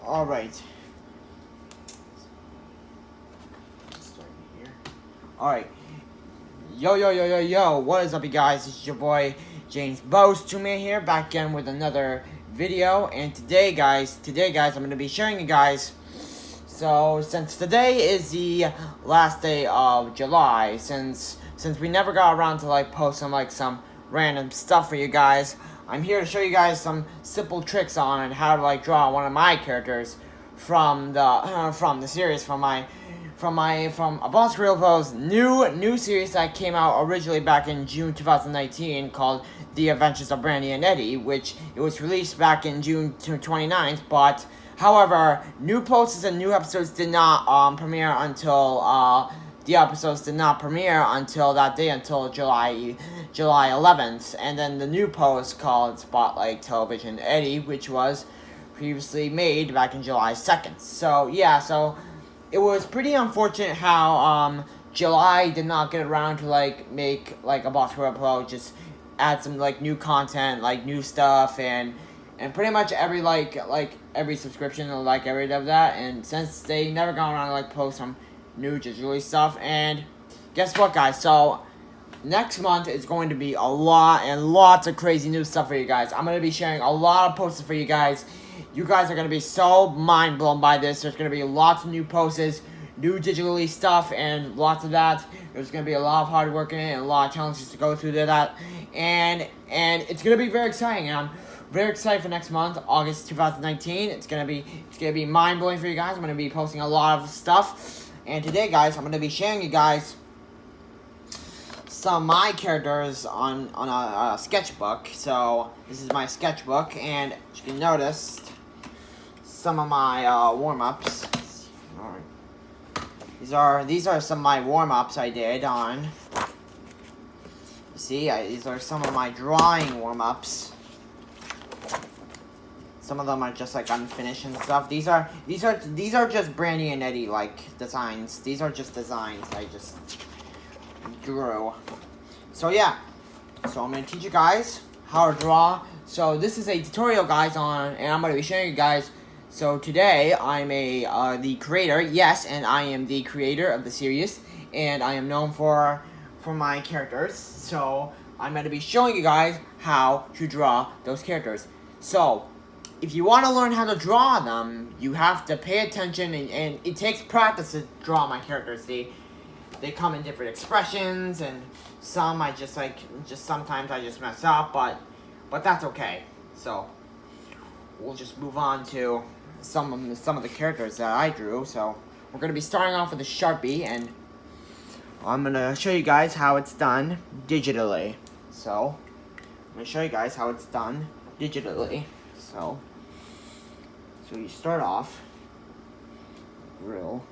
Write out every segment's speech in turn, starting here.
Alright. Alright. Yo, what is up, you guys? This is your boy, James Tumblr here, back again with another video. And today, guys, I'm going to be showing you guys. So, since today is the last day of July, since we never got around to, post some random stuff for you guys, I'm here to show you guys some simple tricks on how to, draw one of my characters from the series, from A Boss Prequel's new series that came out originally back in June 2019 called The Adventures of Brandy and Eddie, which it was released back in June 29th, but however, new posts and new episodes did not premiere until that day, until July 11th, and then the new post called Spotlight Television Eddie, which was previously made back in July 2nd. So yeah, it was pretty unfortunate how July did not get around to make A Boss Prequel, just add some new content, new stuff, and pretty much every every subscription or every of that. And since they never got around to post some new digitally stuff, and guess what, guys? So next month is going to be a lot and lots of crazy new stuff for you guys. I'm going to be sharing a lot of posts for you guys. You guys are going to be so mind blown by this. There's going to be lots of new posts, new digitally stuff, and lots of that. There's going to be a lot of hard work in it and a lot of challenges to go through to that. And it's going to be very exciting. And I'm very excited for next month, August 2019. It's going to be mind blowing for you guys. I'm going to be posting a lot of stuff. And today, guys, I'm going to be sharing you guys some of my characters on a sketchbook. So this is my sketchbook, and as you can notice, some of my warm-ups. Alright. These are some of my warm-ups I did on. You see, these are some of my drawing warm-ups. Some of them are just unfinished and stuff. These are just Brandy and Eddie designs. These are just designs I just drew. So yeah. So I'm gonna teach you guys how to draw. So this is a tutorial, guys, and I'm gonna be showing you guys. So today I'm the creator. Yes, and I am the creator of the series, and I am known for my characters. So I'm gonna be showing you guys how to draw those characters. So if you want to learn how to draw them, you have to pay attention, and it takes practice to draw my characters. They come in different expressions, and some I just sometimes I just mess up, but that's okay. So we'll just move on to some of the characters that I drew. So we're gonna be starting off with a Sharpie, and I'm gonna show you guys how it's done digitally. So I'm gonna show you guys how it's done digitally. So you start off grill.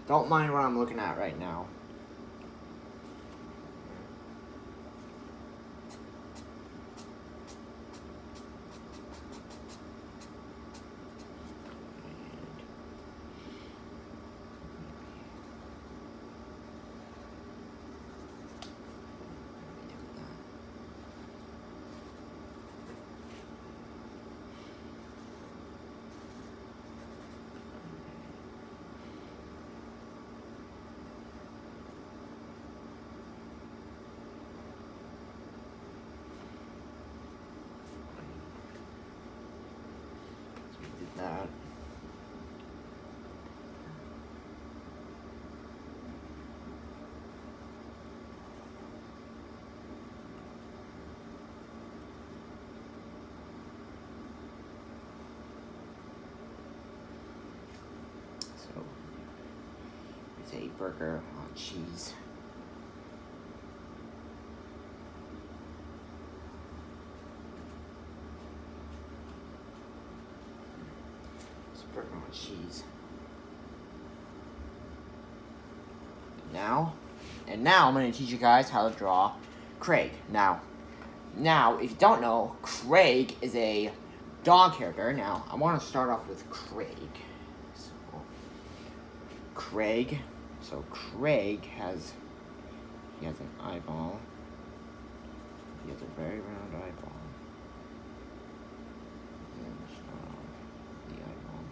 Don't mind what I'm looking at right now. That. So it's a burger on cheese. Burger on cheese. Now And now I'm going to teach you guys how to draw Craig. Now, if you don't know, Craig is a dog character. Now, I want to start off with Craig. So, Craig has an eyeball. He has a very round eyeball. And start off the eyeball.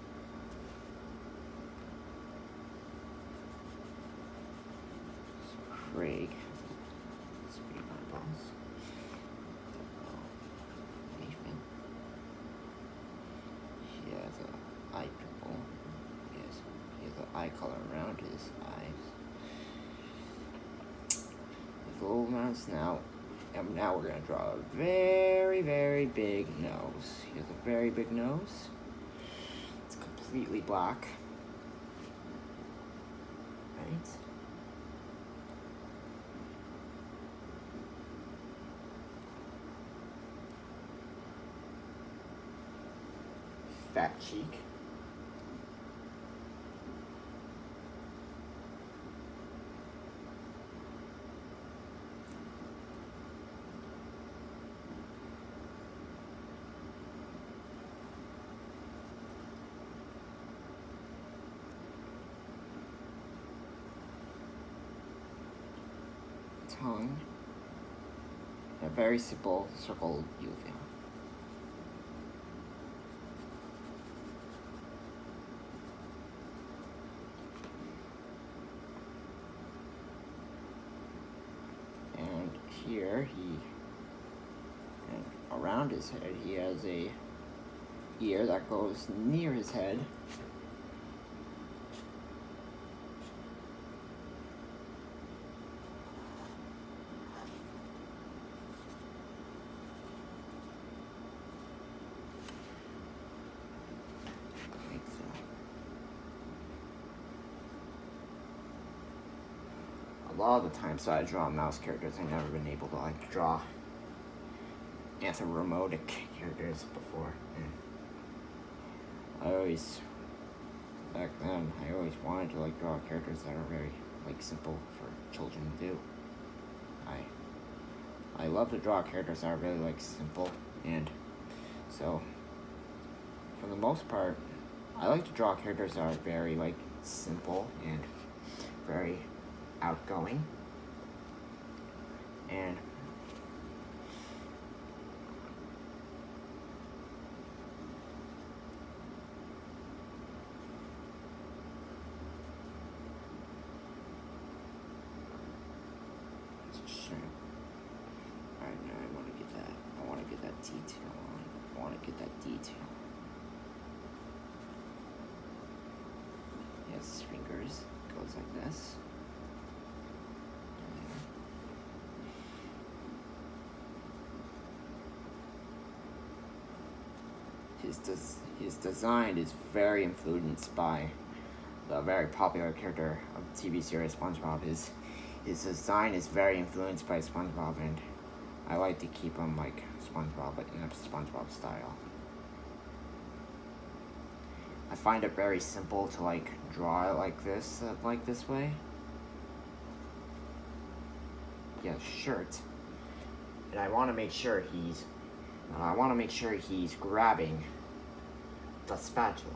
So Craig has three eyeballs. He has an eye pupil. He has an eye color around his eyes. His little mouse now. And now we're going to draw a very, very big nose. He has a very big nose. It's completely black. Right? Fat cheek. Tongue, a very simple circle uvula. And here and around his head, he has a ear that goes near his head. A lot of the times I draw mouse characters, I've never been able to draw anthropomorphic characters before. And back then, I always wanted to draw characters that are very simple for children to do. I love to draw characters that are really simple, and so for the most part, I like to draw characters that are very simple and very outgoing, and it's a shrimp. Alright, now I want to get that detail on. I want to get that detail. Yes, fingers goes like this. His design is very influenced by the very popular character of the TV series SpongeBob. His design is very influenced by SpongeBob, and I like to keep him like SpongeBob, but in a SpongeBob style. I find it very simple to draw it like this way. Yeah, shirt. And I want to make sure he's grabbing the spatula.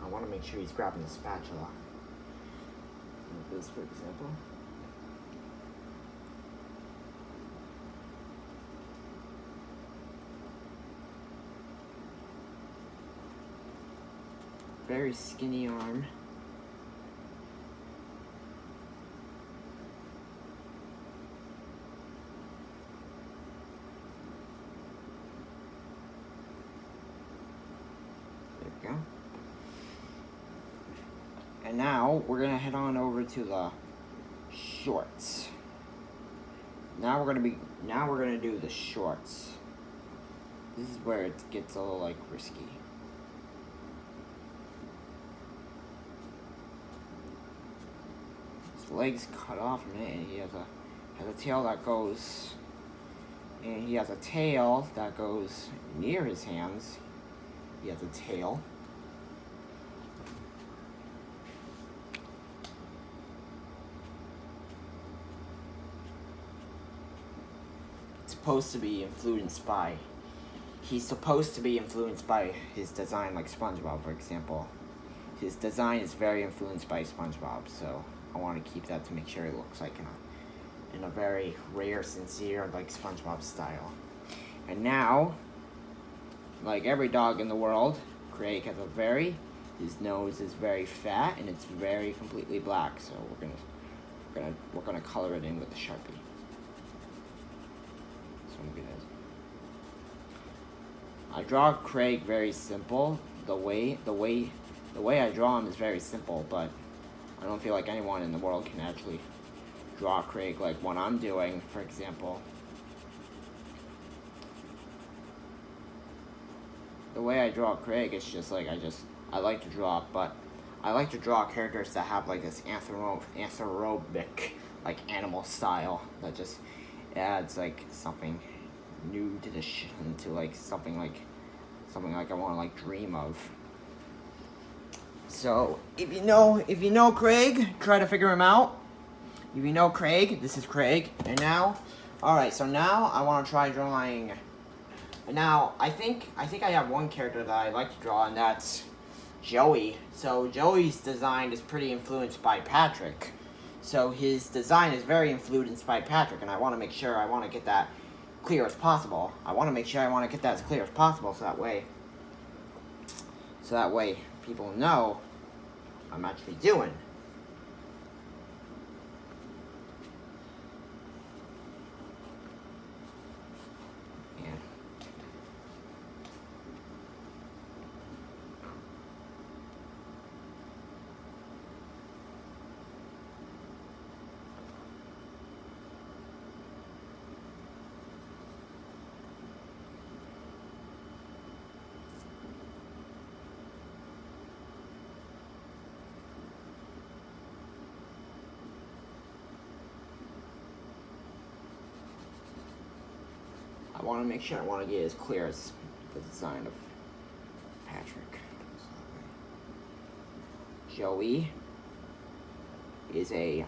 I want to make sure he's grabbing the spatula. Like this, for example. Very skinny arm. Go. And now we're gonna head on over to the shorts. Now we're gonna do the shorts. This is where it gets a little risky. His legs cut off from it, and he has a tail that goes, and he has a tail that goes near his hands. He has a tail. supposed to be influenced by. He's supposed to be influenced by his design, like SpongeBob, for example. His design is very influenced by SpongeBob, so I want to keep that to make sure it looks like in a very rare, sincere, like SpongeBob style. And now, like every dog in the world, Craig has his nose is very fat and it's very completely black. So we're gonna color it in with the Sharpie. So I draw Craig very simple. The way I draw him is very simple, but I don't feel like anyone in the world can actually draw Craig like what I'm doing, for example. The way I draw Craig is just like I like to draw, but I like to draw characters that have like this anthropic like animal style that just adds like something new to the to like something like I want to like dream of. So if you know Craig, try to figure him out. If you know Craig, this is Craig. And now, alright, so now I want to try drawing. Now I think I have one character that I like to draw, and that's Joey. So Joey's design is pretty influenced by Patrick. So his design is very influenced by Patrick, and I want to make sure I want to get that clear as possible. I want to make sure I want to get that as clear as possible, so that way people know I'm actually doing. I want to make sure I want to get as clear as the design of Patrick. Joey is a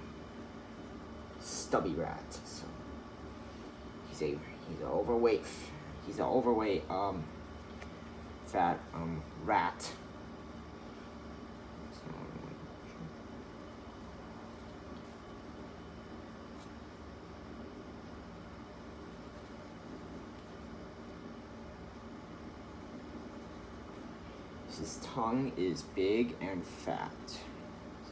stubby rat. So he's an overweight fat rat. His tongue is big and fat.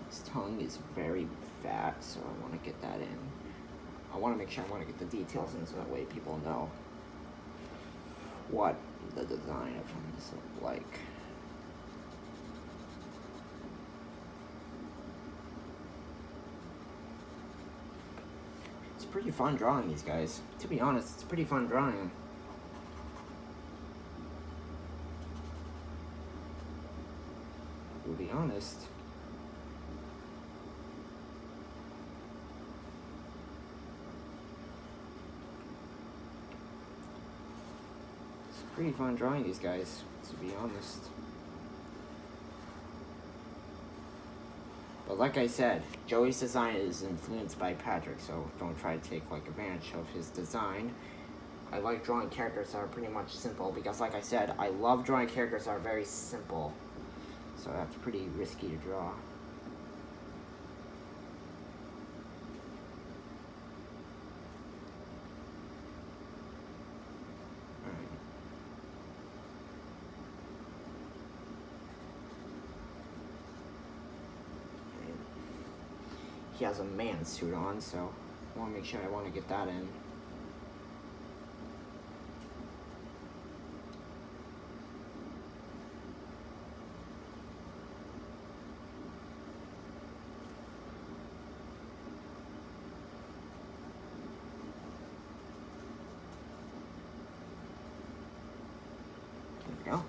His tongue is very fat, so I want to get that in. I want to make sure I want to get the details in so that way people know what the design of him is like. It's pretty fun drawing these guys. To be honest, it's pretty fun drawing them. To be honest. It's pretty fun drawing these guys, to be honest. But like I said, Joey's design is influenced by Patrick, so don't try to take like advantage of his design. I like drawing characters that are pretty much simple because like I said, I love drawing characters that are very simple. So that's pretty risky to draw. Alright. He has a man suit on, so I want to make sure I want to get that in. Go.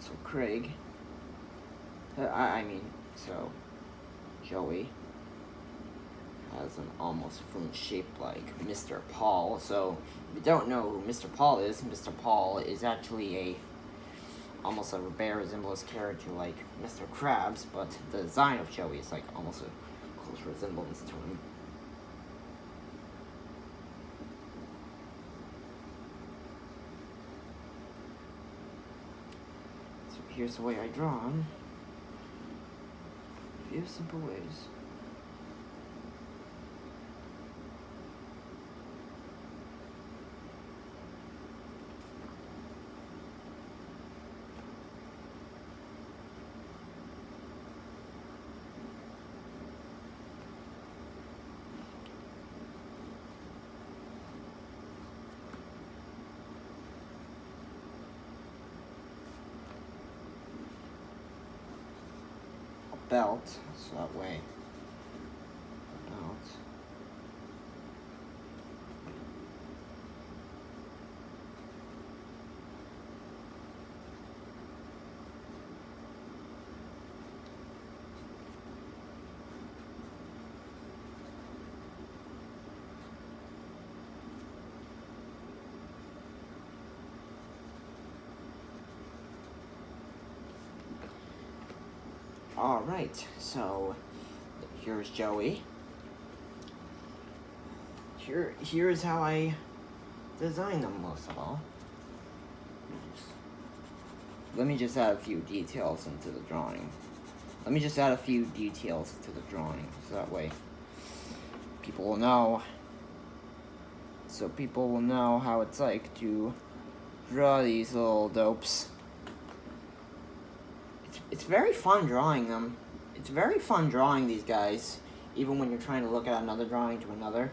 So Craig, so Joey has an almost fluent shape like Mr. Paul. So if you don't know who Mr. Paul is actually almost a bare resemblance character like Mr. Krabs, but the design of Joey is like almost a close resemblance to him. So here's the way I draw him. A few simple ways. Belt, so that way belt. Alright, so here's Joey. Here's how I design them most of all. Let me just add a few details into the drawing. So that way people will know. So people will know how it's like to draw these little dopes. It's very fun drawing them. It's very fun drawing these guys, even when you're trying to look at another drawing to another.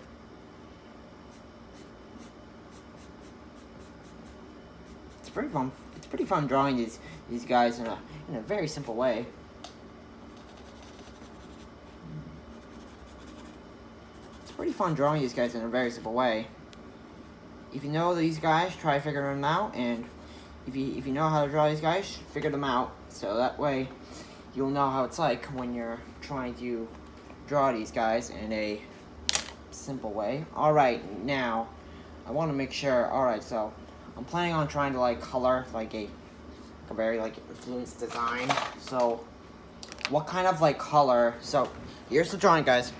It's pretty fun. It's pretty fun drawing these guys in a very simple way. It's pretty fun drawing these guys in a very simple way. If you know these guys, try figuring them out, and if you know how to draw these guys, figure them out. So that way, you'll know how it's like when you're trying to draw these guys in a simple way. Alright, now, I want to make sure, alright, so, I'm planning on trying to, like, color, like, a very, like, influenced design. So, what kind of, like, color, so, here's the drawing, guys.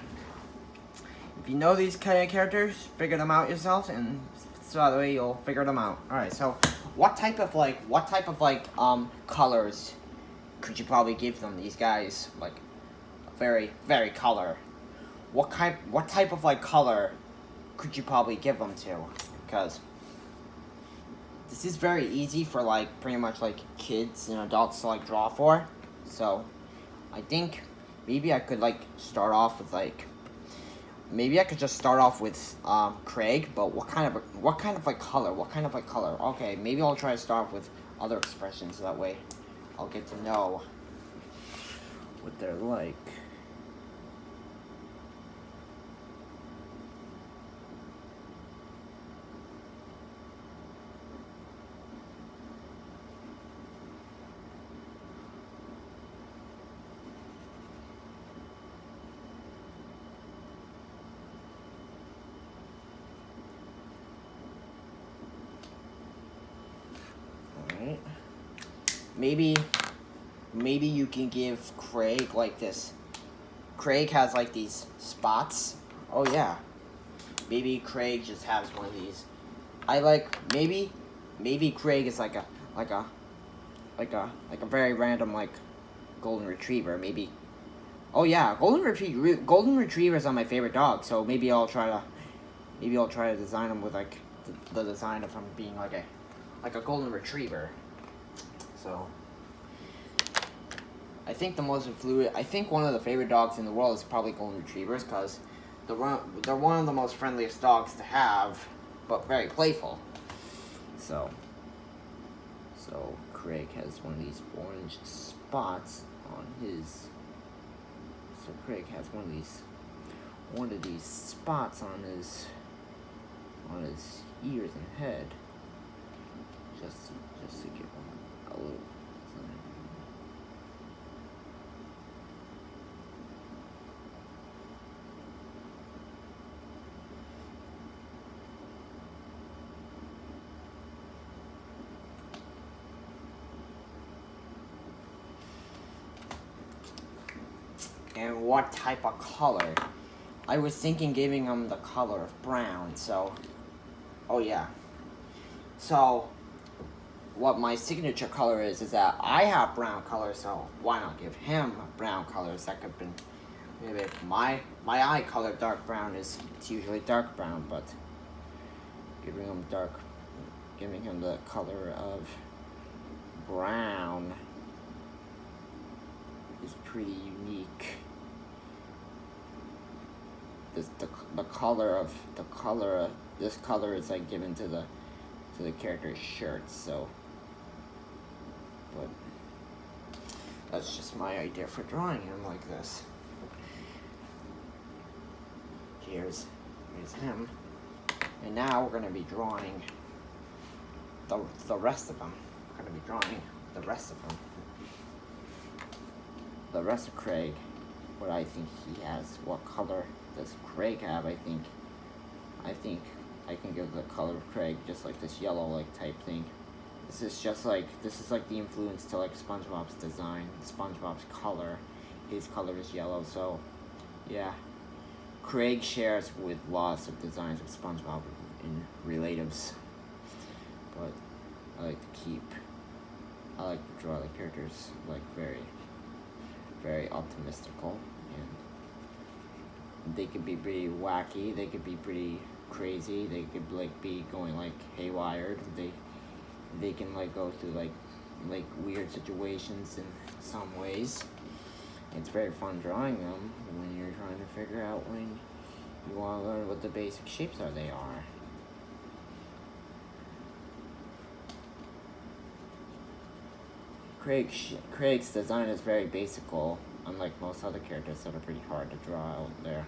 If you know these kind of characters, figure them out yourselves, and so that way you'll figure them out. Alright, so, what type of colors could you probably give them, these guys? Like, very, very color. What type of, like, color could you probably give them to? Because this is very easy for, like, pretty much, like, kids and adults to, like, draw for. So, I think maybe I could, like, start off with, like, maybe I could just start off with Craig, but what kind of like color? Okay, maybe I'll try to start with other expressions, so that way I'll get to know what they're like. Alright. Maybe you can give Craig like this. Craig has like these spots. Oh yeah. Maybe Craig just has one of these. Maybe Craig is like a very random like golden retriever. Maybe. Oh yeah, golden retrievers are my favorite dog. So maybe I'll try to design them with like the design of him being like a golden retriever. So I think one of the favorite dogs in the world is probably golden retrievers, because they're one of the most friendliest dogs to have, but very playful. So Craig has one of these orange spots on his. So Craig has one of these spots on his ears and head. Just to give him a little design. and what type of color. I was thinking giving him the color of brown, so... Oh, yeah. So, what my signature color is that I have brown color, so why not give him brown colors? That could have been... Maybe my eye color, dark brown, it's usually dark brown, but giving him the color of brown is pretty unique. This the color of this color is like given to the character's shirt, so. But that's just my idea for drawing him like this. Here's him, and now we're gonna be drawing the rest of them. We're gonna be drawing the rest of them. The rest of Craig, what I think he has. What color does Craig have? I think I can give the color of Craig just like this yellow like type thing. This is like the influence to like SpongeBob's design. SpongeBob's color, his color is yellow, so yeah. Craig shares with lots of designs of SpongeBob in relatives, but I like to draw the characters like very, very optimistical, and they could be pretty wacky, they could be pretty crazy, they could like be going like haywired, they can like go through like weird situations in some ways. It's very fun drawing them when you're trying to figure out when you want to learn what the basic shapes they are. Craig's design is very basical, unlike most other characters that are pretty hard to draw out there.